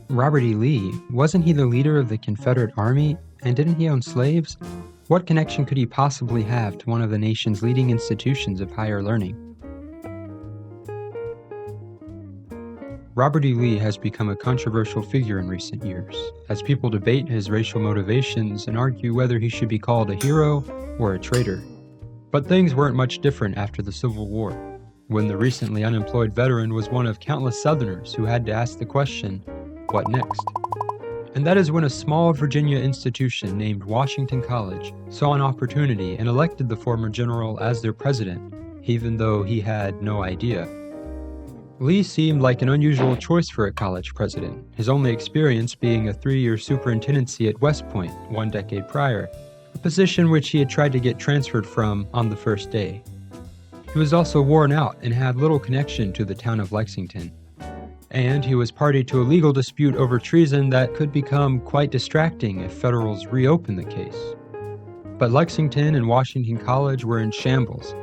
Robert E. Lee, wasn't he the leader of the Confederate Army, and didn't he own slaves? What connection could he possibly have to one of the nation's leading institutions of higher learning? Robert E. Lee has become a controversial figure in recent years, as people debate his racial motivations and argue whether he should be called a hero or a traitor. But things weren't much different after the Civil War, when the recently unemployed veteran was one of countless Southerners who had to ask the question, what next? And that is when a small Virginia institution named Washington College saw an opportunity and elected the former general as their president, even though he had no idea. Lee seemed like an unusual choice for a college president, his only experience being a 3-year superintendency at West Point 1 decade prior, a position which he had tried to get transferred from on the first day. He was also worn out and had little connection to the town of Lexington. And he was party to a legal dispute over treason that could become quite distracting if Federals reopened the case. But Lexington and Washington College were in shambles,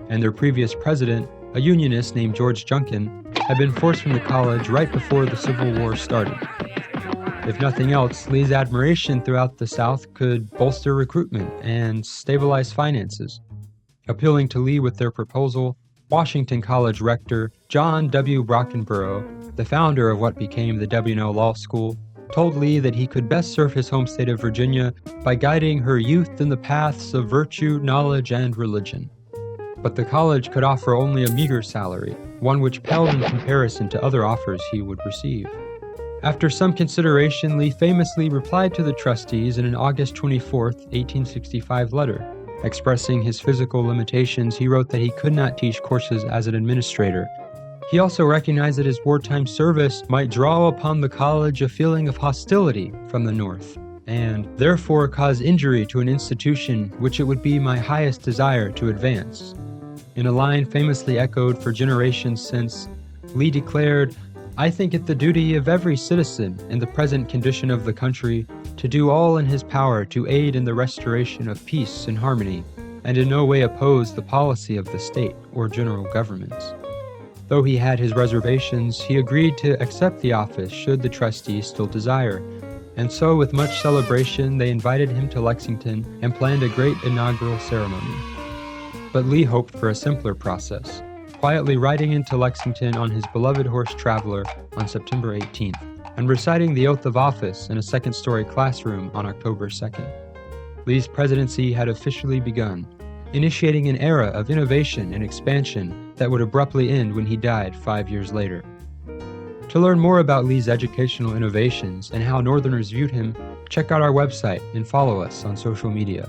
and their previous president, a Unionist named George Junkin, had been forced from the college right before the Civil War started. If nothing else, Lee's admiration throughout the South could bolster recruitment and stabilize finances. Appealing to Lee with their proposal, Washington College rector John W. Brockenborough, the founder of what became the W&O Law School, told Lee that he could best serve his home state of Virginia by guiding her youth in the paths of virtue, knowledge, and religion. But the college could offer only a meager salary, one which paled in comparison to other offers he would receive. After some consideration, Lee famously replied to the trustees in an August 24, 1865 letter. Expressing his physical limitations, he wrote that he could not teach courses as an administrator. He also recognized that his wartime service might draw upon the college a feeling of hostility from the North, and therefore cause injury to an institution which it would be my highest desire to advance. In a line famously echoed for generations since, Lee declared, "I think it the duty of every citizen in the present condition of the country to do all in his power to aid in the restoration of peace and harmony, and in no way oppose the policy of the state or general governments." Though he had his reservations, he agreed to accept the office should the trustees still desire, and so with much celebration they invited him to Lexington and planned a great inaugural ceremony. But Lee hoped for a simpler process, quietly riding into Lexington on his beloved horse Traveler on September 18th, and reciting the oath of office in a second-story classroom on October 2nd. Lee's presidency had officially begun, initiating an era of innovation and expansion that would abruptly end when he died 5 years later. To learn more about Lee's educational innovations and how Northerners viewed him, check out our website and follow us on social media.